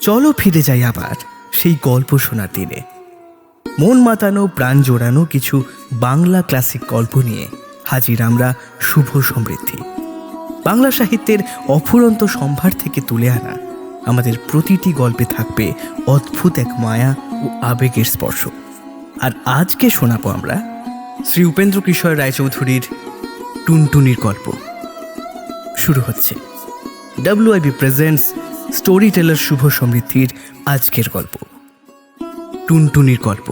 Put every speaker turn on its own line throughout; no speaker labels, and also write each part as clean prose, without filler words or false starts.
চলো ফিরে যাই আবার সেই গল্প শোনার দিনে। মন মাতানো প্রাণ জোড়ানো কিছু বাংলা ক্লাসিক গল্প নিয়ে হাজির আমরা শুভ সমৃদ্ধি। বাংলা সাহিত্যের অফুরন্ত সম্ভার থেকে তুলে আনা আমাদের প্রতিটি গল্পে থাকবে অদ্ভুত এক মায়া ও আবেগের স্পর্শ। আর আজকে শোনাবো আমরা শ্রী উপেন্দ্র কিশোর রায়চৌধুরীর টুনটুনির গল্প। শুরু হচ্ছে WIB প্রেজেন্টস স্টোরি টেলার শুভ সমৃদ্ধির আজকের গল্প, টুনটুনির গল্প।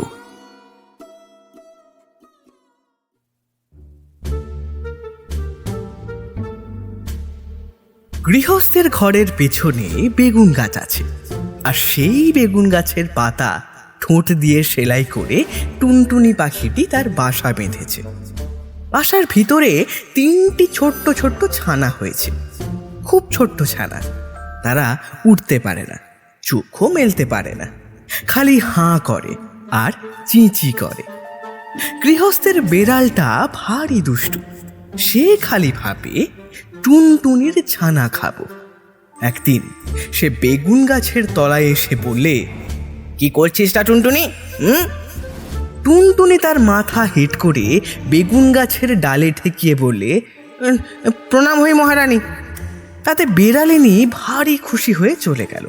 গৃহস্থের ঘরের পেছনে বেগুন গাছ আছে, আর সেই বেগুন গাছের পাতা ঠোঁট দিয়ে সেলাই করে টুনটুনি পাখিটি তার বাসা বেঁধেছে। বাসার ভিতরে 3টি ছোট্ট ছোট্ট ছানা হয়েছে, খুব ছোট্ট ছানা। তারা উঠতে পারে না, চোখও মেলতে পারে না, খালি হাঁ করে আর চিঁচি করে। গৃহস্থের বেড়ালটা ভারী দুষ্টু, সে খালি ভাবে টুনটুনির ছানা খাবো। একদিন সে বেগুন গাছের তলায় এসে বললে, কি করছিস তা টুনটুনি? টুনটুনি তার মাথা হেঁট করে বেগুন গাছের ডালে ঠেকিয়ে বললে, প্রণাম হই মহারানী। তাতে বেড়ালিনী ভারী খুশি হয়ে চলে গেল।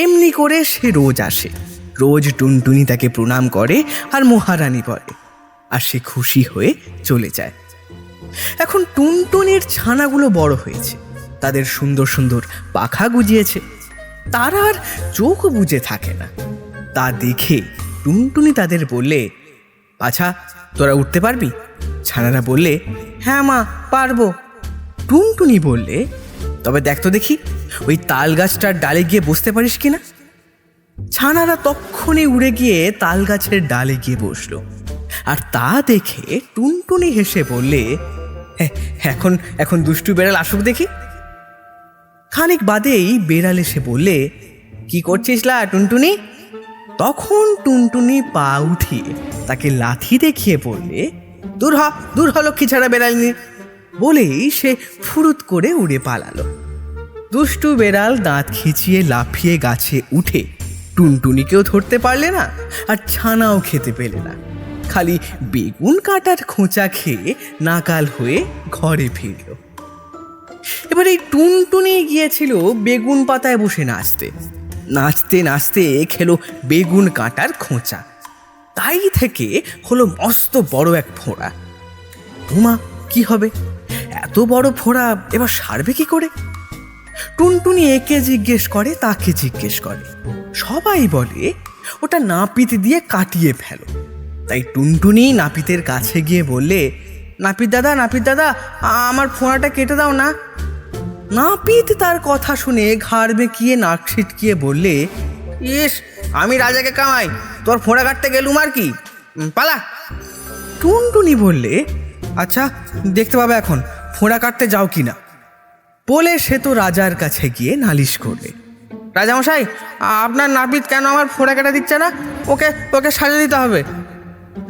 এমনি করে সে রোজ আসে, রোজ টুনটুনি তাকে প্রণাম করে আর মহারানী বলে, আর সে খুশি হয়ে চলে যায়। এখন টুনটুনির ছানাগুলো বড় হয়েছে, তাদের সুন্দর সুন্দর পাখা গুজিয়েছে, তারা আর চোখ বুজে থাকে না। তা দেখে টুনটুনি তাদের বললে, আচ্ছা তোরা উঠতে পারবি? ছানারা বললে, হ্যাঁ মা পারবো। টুনটুনি বললে, তবে দেখ তো দেখি ওই তাল গাছটার ডালে গিয়ে বসতে পারিস কিনা। ছানারা তক্ষণে উড়ে গিয়ে তাল গাছের ডালে গিয়ে বসলো, আর তা দেখে টুনটুনি হেসে বললে, এখন দুষ্টু বেড়াল আসুক দেখি। খানিক বাদেই বেড়াল এসে বললে, কি করছিস লা টুনটুনি? তখন টুনটুনি পা উঠিয়ে তাকে লাথি দেখিয়ে বললে, দূর হ লক্ষ্মী ছাড়া বেড়ালনি। বলেই সে ফুরুত করে উড়ে পালালো। দুষ্টু বেড়াল দাঁত খিচিয়ে লাফিয়ে গাছে উঠে টুনটুনিকেও ধরতে পারলে না, আর ছানাও খেতে পেলে না, খালি বেগুন কাটার খোঁচা খেয়ে নাকাল হয়ে ঘরে ফিরল। এবার এই টুনটুনি গিয়েছিল বেগুন পাতায় বসে নাচতে। নাচতে নাচতে খেলো বেগুন কাটার খোঁচা, তাই থেকে হলো মস্ত বড় এক ফোঁড়া। উমা, কি হবে? এত বড় ফোঁড়া এবার সারবে কি করে? টুনটুনি একে জিজ্ঞেস করে, তাকে জিজ্ঞেস করে, সবাই বলে ওটা নাপিত দিয়ে কাটিয়ে ফেলো। তাই টুনটুনি নাপিতের কাছে গিয়ে বললে, নাপিত দাদা আমার ফোঁড়াটা কেটে দাও না। নাপিত তার কথা শুনে ঘাড় বেঁকিয়ে নাক ছিটকিয়ে বললে, ইস, আমি রাজাকে কামাই, তোর ফোঁড়া কাটতে গেলুম আর কি, পালা। টুনটুনি বললে, আচ্ছা দেখতে পাবে এখন ফোঁড়া কাটতে যাও কিনা। বলে সে তো রাজার কাছে গিয়ে নালিশ করলে, রাজামশাই, আপনার নাপিত কেন আমার ফোঁড়া কাটা দিচ্ছে না? ওকে সাজা দিতে হবে।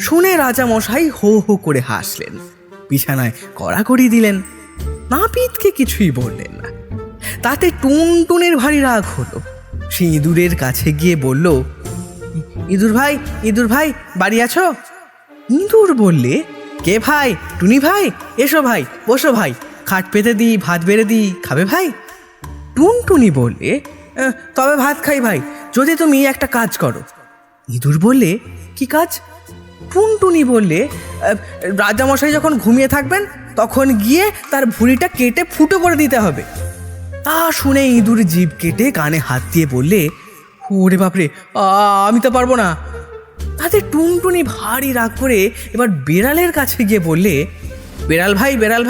শুনে রাজামশাই হো হো করে হাসলেন, বিছানায় কড়াকড়ি দিলেন, নাপিতকে কিছুই বললেন না। তাতে টুনটুনির ভারী রাগ হলো। সে ইঁদুরের কাছে গিয়ে বলল, ইঁদুর ভাই বাড়ি আছো? ইঁদুর বললে, কে ভাই? টুনি ভাই, এসো ভাই, বসো ভাই, খাট পেতে দিই, ভাত বেড়ে দিই, খাবে ভাই? টুনটুনি বললে, তবে ভাত খাই ভাই, যদি তুমি একটা কাজ করো। ইঁদুর বললে, কি কাজ? টুনটুনি বললে, রাজামশাই যখন ঘুমিয়ে থাকবেন তখন গিয়ে তার ভুঁড়িটা কেটে ফুটো করে দিতে হবে। তা শুনে ইঁদুর জিভ কেটে কানে হাত দিয়ে বললে, ওরে বাপরে, আমি তো পারবো না। তাতে টুনটুনি ভারী রাগ করে এবার বেড়ালের কাছে গিয়ে বললে, বেড়াল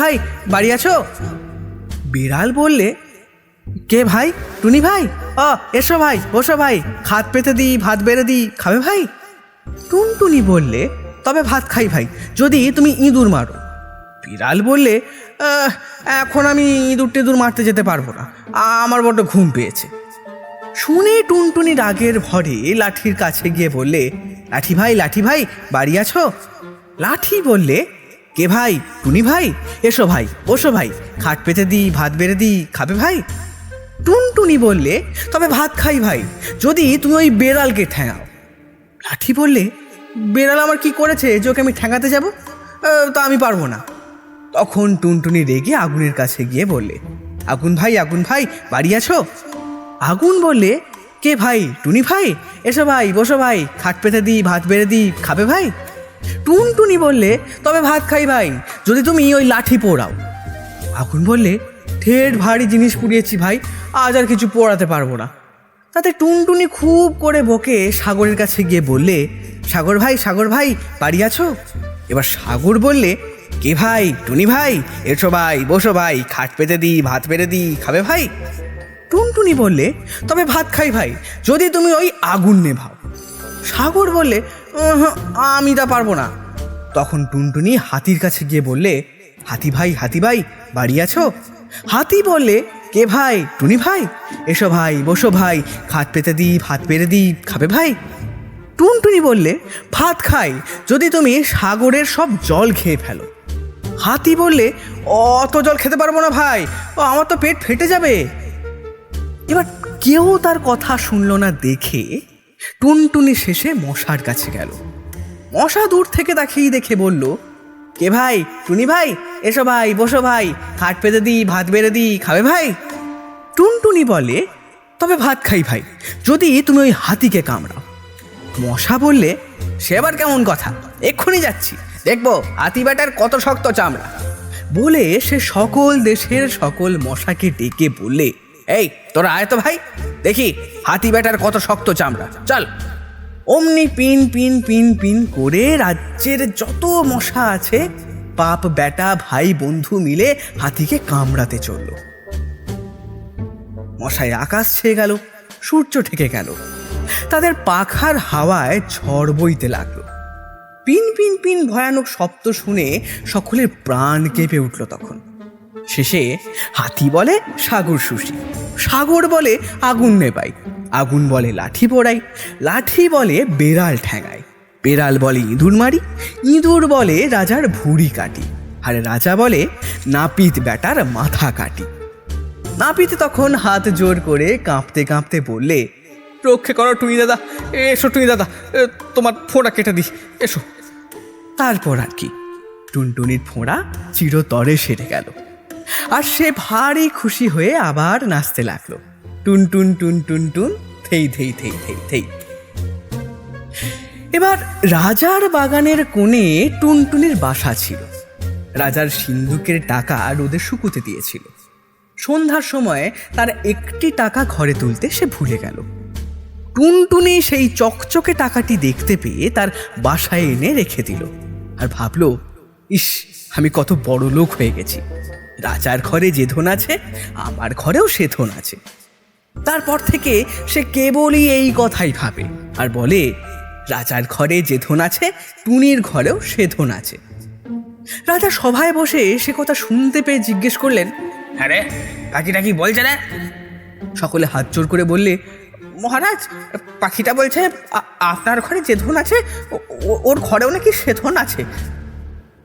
ভাই বাড়ি আছো? বেড়াল বললে, কে ভাই? টুনি ভাই, এসো ভাই, বসো ভাই, খাট পেতে দিই, ভাত বেড়ে দিই, খাবে ভাই? টুনটুনি বললে, তবে ভাত খাই ভাই, যদি তুমি ইঁদুর মারো। বিড়াল বললে, এখন আমি ইঁদুর মারতে যেতে পারবো না, আমার বড্ড ঘুম পেয়েছে। শুনে টুনটুনি রাগের ভরে লাঠির কাছে গিয়ে বললে, লাঠি ভাই বাড়ি আছো? লাঠি বললে, কে ভাই? টুনি ভাই, এসো ভাই, বসো ভাই, খাট পেতে দিই, ভাত বেড়ে দিই, খাবে ভাই? টুনটুনি বললে, তবে ভাত খাই ভাই, যদি তুমি ওই বেড়ালকে ঠ্যাঙাও। লাঠি বললে, বেড়াল আমার কি করেছে যে ওকে আমি ঠ্যাঙাতে যাব? তা আমি পারবো না। তখন টুনটুনি রেগে আগুনের কাছে গিয়ে বললে, আগুন ভাই বাড়ি আছো? আগুন বললে, কে ভাই? টুনি ভাই, এসো ভাই, বসো ভাই, খাট পেতে দিই, ভাত বেড়ে দিই, খাবে ভাই? টুনটুনি বললে, তবে ভাত খাই ভাই, যদি তুমি ওই লাঠি পোড়াও। আগুন বললে, ঠের ভারী জিনিস পুড়িয়েছি ভাই, আজ আর কিছু পোড়াতে পারবো না। তাতে টুনটুনি খুব করে বকে সাগরের কাছে গিয়ে বললে, সাগর ভাই বাড়ি আছো? এবার সাগর বললে, কে ভাই? টুনি ভাই, এসো ভাই, বসো ভাই, খাট পেতে দিই, ভাত বেড়ে দিই, খাবে ভাই? টুনটুনি বললে, তবে ভাত খাই ভাই, যদি তুমি ওই আগুন নেভাও। সাগর বললে, আমি তা পারবো না। তখন টুনটুনি হাতির কাছে গিয়ে বললে, হাতি ভাই বাড়ি আছো? হাতি বললে, কে ভাই? টুনি ভাই, এসো ভাই, বসো ভাই, খাট পেতে দিই, ভাত বেড়ে দিই, খাবে ভাই? টুনটুনি বললে, ভাত খাই, যদি তুমি সাগরের সব জল খেয়ে ফেলো। হাতি বললে, অত জল খেতে পারবো না ভাই, আমার তো পেট ফেটে যাবে। এবার কেউ তার কথা শুনল না দেখে টুনটুনি শেষে মশার কাছে গেল। মশা দূর থেকে তাকিয়ে দেখে বলল, কে ভাই? টুনি ভাই, এসো ভাই, বসো ভাই, খাট পেতে দিই, ভাত বেড়ে দিই, খাবে ভাই? টুনটুনি বলে, তবে ভাত খাই ভাই, যদি তুমি ওই হাতিকে কামড়াও। মশা বললে, সে আবার কেমন কথা, এক্ষুনি যাচ্ছি, দেখবো হাতি বেটার কত শক্ত চামড়া। বলে সে সকল দেশের সকল মশাকে ডেকে বললে, এই তোরা আয় তো ভাই, দেখি হাতি বেটার কত শক্ত চামড়া, চল। অমনি পিন পিন পিন পিন করে রাজ্যের যত মশা আছে বাপ বেটা ভাই বন্ধু মিলে হাতিকে কামড়াতে চলল। মশায় আকাশ ছেয়ে গেল, সূর্য ঠেকে গেল, তাদের পাখার হাওয়ায় ঝড় বইতে লাগলো। পিন পিন পিন ভয়ানক শব্দ শুনে সকলের প্রাণ কেঁপে উঠল। তখন শেষে হাতি বলে সাগর শুষি, সাগর বলে আগুন নেবাই, আগুন বলে লাঠি পোড়াই, লাঠি বলে বেড়াল ঠ্যাঙাই, বেড়াল বলে ইঁদুর মারি, ইঁদুর বলে রাজার ভুঁড়ি কাটি, আর রাজা বলে নাপিত বেটার মাথা কাটি। নাপিত তখন হাত জোর করে কাঁপতে কাঁপতে বললে, রক্ষে করো টুনি দাদা, এসো টুনি দাদা, তোমার ফোঁড়া কেটে দিই, এসো। তারপর আর কি, টুনটুনির ফোঁড়া চিরতরে সেরে গেল, আর সে ভারী খুশি হয়ে আবার নাচতে লাগলো, টুন টুন টুন টুন টুন, থেই থেই থেই থেই থেই। এবার রাজার বাগানের কোণে টুনটুনির বাসা ছিল। রাজার সিন্দুকের টাকা রোদে শুকুতে দিয়েছিল। সন্ধ্যার সময় তার একটি টাকা ঘরে তুলতে সে ভুলে গেল। টুনটুনি সেই চকচকে টাকাটি দেখতে পেয়ে তার বাসায় এনে রেখে দিল, আর ভাবল, ইস, আমি কত বড় লোক হয়ে গেছি, রাজার ঘরে যে ধন আছে আমার ঘরেও সে ধন আছে। তারপর থেকে সে কেবলই এই কথাই ভাবে, আর বলে, রাজার ঘরে যে ধন আছে টুনির ঘরেও সে ধন আছে। রাজা সভায় বসে সে কথা শুনতে পেয়ে জিজ্ঞেস করলেন, হ্যাঁ রে, পাখিটা কি বলছে রে? সকলে হাত জোর করে বললে, মহারাজ, পাখিটা বলছে আপনার ঘরে যে ধন আছে ওর ঘরেও নাকি সে ধন আছে।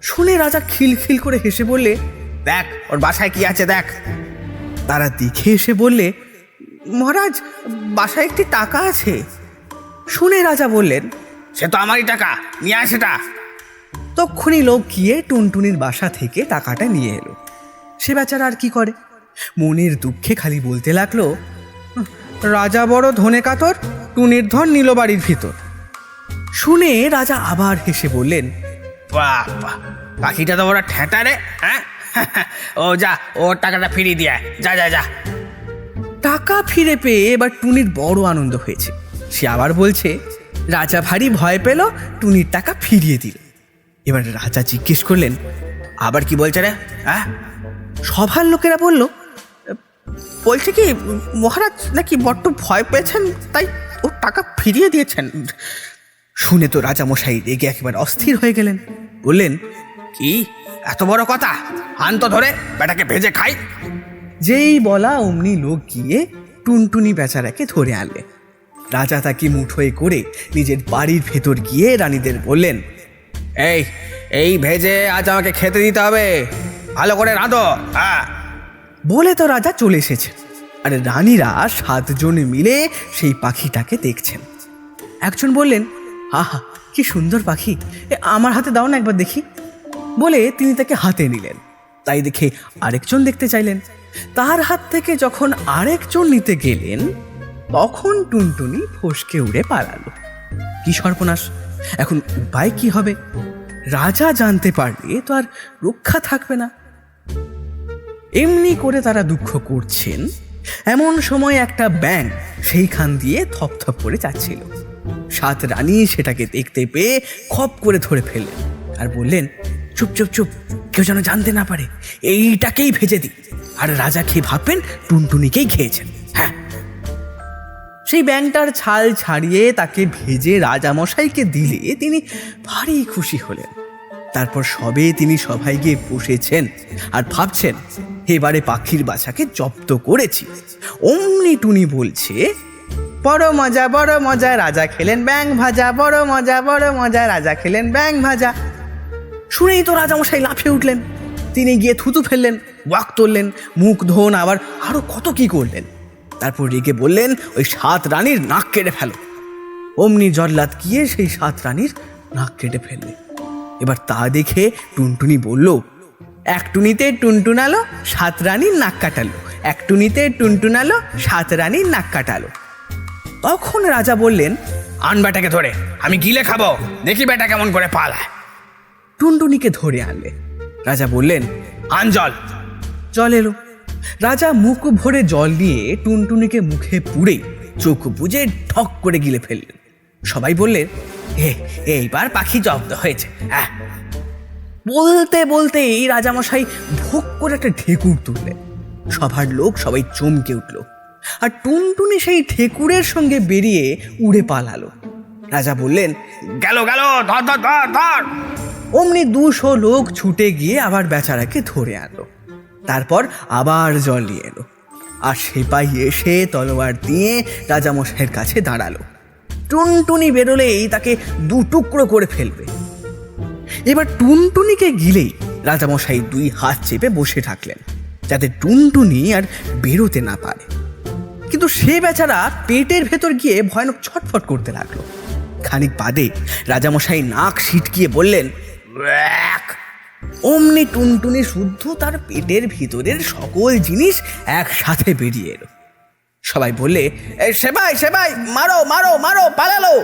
শুনে রাজা খিলখিল করে হেসে বললে, দেখ ওর বাসায় কি আছে দেখ। তারা দেখে এসে বললে, মহারাজ, বাসায় একটি টাকা আছে। শুনে রাজা বললেন, সে তো আমারই টাকা, নিয়ে আয় সেটা। তক্ষুনি লোক গিয়ে টুনটুনির বাসা থেকে টাকাটা নিয়ে এলো। সে বেচারা আর কি করে, মনের দুঃখে খালি বলতে লাগলো, রাজা বড় ধনে কাতর, টুনির ধন নিল বাড়ির ভিতর। শুনে রাজা আবার হেসে বললেন, বাহ বাহ, পাখিটা তো বড় ঠেঁটা রে, হ্যাঁ, ও যা, ওর টাকাটা ফিরিয়ে দিয়ে যা যা যা। টাকা ফিরে পেয়ে এবার টুনির বড় আনন্দ হয়েছে। সে আবার বলছে, রাজা ভারী ভয় পেল, টুনির টাকা ফিরিয়ে দিল। এবার রাজা জিজ্ঞেস করলেন, আবার কি বলছে রে? হ্যাঁ। সভার লোকেরা বলল, বলছে কি মহারাজ নাকি বড্ড ভয় পেয়েছেন, তাই ওর টাকা ফিরিয়ে দিয়েছেন। শুনে তো রাজামশাই রেগে একেবারে অস্থির হয়ে গেলেন। বললেন, কি এত বড় কথা, আন তো ধরে, বেটাকে ভেজে খাই। যেই বলা অমনি লোক গিয়ে টুনটুনি বেচারাকে ধরে আনলে। রাজা তাকে মুঠোয় করে নিজের বাড়ির ভেতর গিয়ে রানীদের বললেন, এই এই ভেজে আজ আমাকে খেতে দিতে হবে, ভালো করে রাঁধো। হ্যাঁ। বলে তো রাজা চলে এসেছে। আর রানীরা 7 জন মিলে সেই পাখিটাকে দেখছেন। একজন বললেন, আহা কি সুন্দর পাখি, আমার হাতে দাও না একবার দেখি। বলে তিনি তাকে হাতে নিলেন। তাই দেখে আরেকজন দেখতে চাইলেন। তার হাত থেকে যখন আরেকজন নিতে গেলেন, তখন টুনটুনি ফসকে উড়ে পালালো। কি সর্বনাশ! এখন উপায় কি হবে? রাজা জানতে পারলে তো আর রক্ষা থাকবে না। এমনি করে তারা দুঃখ করছেন, এমন সময় একটা ব্যাঙ সেইখান দিয়ে থপথপ করে যাচ্ছিল। 7 রানী সেটাকে দেখতে পেয়ে খপ করে ধরে ফেললেন আর বললেন, চুপ চুপ চুপ, কেউ যেন জানতে না পারে, এইটাকেই ভেজে দিই, আর রাজা খেয়ে ভাববেন টুনটুনিকেই খেয়েছেন। হ্যাঁ, সেই ব্যাঙটার ছাল ছাড়িয়ে তাকে ভেজে রাজামশাইকে দিলে তিনি ভারী খুশি হলেন। তারপর সবে তিনি সভায় গিয়ে বসেছেন আর ভাবছেন, এবারে পাখির বাসাকে জব্দ করেছি। অমনি টুনি বলছে, বড় মজা রাজা খেলেন ব্যাঙ ভাজা, বড় মজা রাজা খেলেন ব্যাঙ ভাজা। শুনেই তো রাজামশাই লাফিয়ে উঠলেন। তিনি গিয়ে থুতু ফেললেন, ওয়াক তুললেন, মুখ ধোন, আবার আরো কত কি করলেন। তারপর রেগে বললেন, ওই 7 রানীর নাক কেটে ফেলো। অমনি জল্লাদ গিয়ে সেই 7 রানীর নাক কেটে ফেললেন। এবার তা দেখে টুনটুনি বলল, এক টুনিতে টুনটুনালো 7 রানীর নাক কাটালো, এক টুনিতে টুনটুনালো 7 রানীর নাক কাটালো। তখন রাজা বললেন, আন বেটাকে ধরে, আমি গিলে খাবো, দেখি বেটা কেমন করে পালায়। টুনটুনিকে ধরে আনলে। রাজা বললেন, আন জল। জল এলো। রাজা মুখ ভরে জল দিয়ে টুনটুনিকে মুখে পুড়ে চোখ বুজে ঠক করে গিলে ফেললেন। সবাই বললেন, এইবার পাখি জব্দ হয়েছে। বলতে বলতেই রাজামশাই ভোগ করে একটা ঢেকুর তুললেন। সভার লোক সবাই চমকে উঠল, আর টুনটুনি সেই ঠেকুরের সঙ্গে বেরিয়ে উড়ে পালালো। রাজা বললেন, গেল গেল, ধর ধর ধর ধর। অমনি 200 লোক ছুটে গিয়ে আবার বেচারাকে ধরে আনলো। তারপর আবার জল নিয়ে এলো, আর সেপাই এসে তলোয়ার দিয়ে রাজামশাইয়ের কাছে দাঁড়ালো। টুনটুনি বেরোলেই তাকে 2 টুকরো করে ফেলবে। এবার টুনটুনিকে গিলেই রাজামশাই 2 হাত চেপে বসে থাকলেন, যাতে টুনটুনি আর বেরোতে না পারে। কিন্তু সে বেচারা পেটের ভেতর গিয়ে ভয়ানক ছটফট করতে লাগলো। খানিক বাদে রাজামশাই নাক সিটকিয়ে বললেন, অমনি টুনটুনি শুদ্ধ তার পেটের ভিতরের সকল জিনিস একসাথে বেরিয়ে এলো। সবাই বললে, সেপাই সেপাই, মারো মারো মারো, পালালো।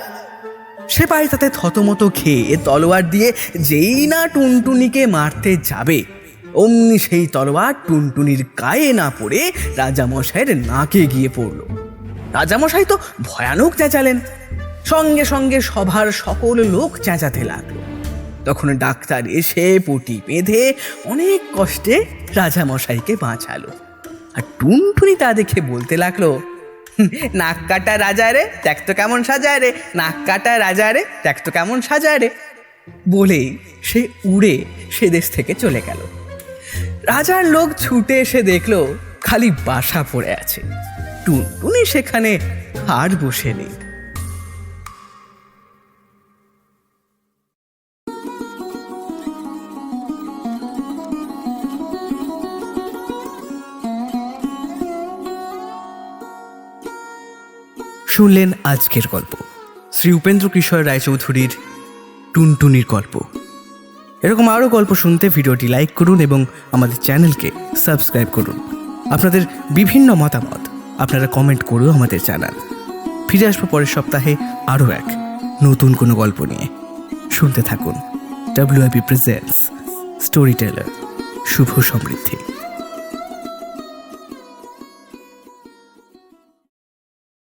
সেপাই তাতে থতমত খেয়ে তলোয়ার দিয়ে যেই না টুনটুনিকে মারতে যাবে, অমনি সেই তলোয়ার টুনটুনির গায়ে না পড়ে রাজামশাইয়ের নাকে গিয়ে পড়ল। রাজামশাই তো ভয়ানক চেঁচালেন। সঙ্গে সঙ্গে সভার সকল লোক চেঁচাতে লাগলো। তখন ডাক্তার এসে পটি বেঁধে অনেক কষ্টে রাজামশাইকে বাঁচালো। আর টুনটুনি তা দেখে বলতে লাগলো, নাক কাটা রাজা রে, দেখ তো কেমন সাজায় রে, নাক কাটা রাজা রে, দেখ তো কেমন সাজায় রে। বলেই সে উড়ে সে দেশ থেকে চলে গেল। রাজার লোক ছুটে এসে দেখলো খালি বাসা পড়ে আছে, টুনটুনি সেখানে আর বসে নেই। শুনলেন আজকের গল্প, শ্রী উপেন্দ্র কিশোর রায়চৌধুরীর টুনটুনির গল্প। এরকম আরও গল্প শুনতে ভিডিওটি লাইক করুন এবং আমাদের চ্যানেলকে সাবস্ক্রাইব করুন। আপনাদের বিভিন্ন মতামত আপনারা কমেন্ট করেও আমাদের জানান। ফিরে আসবো পরের সপ্তাহে আরও এক নতুন কোনো গল্প নিয়ে। শুনতে থাকুন WIP প্রেজেন্টস স্টোরি টেলার। শুভ সমৃদ্ধি।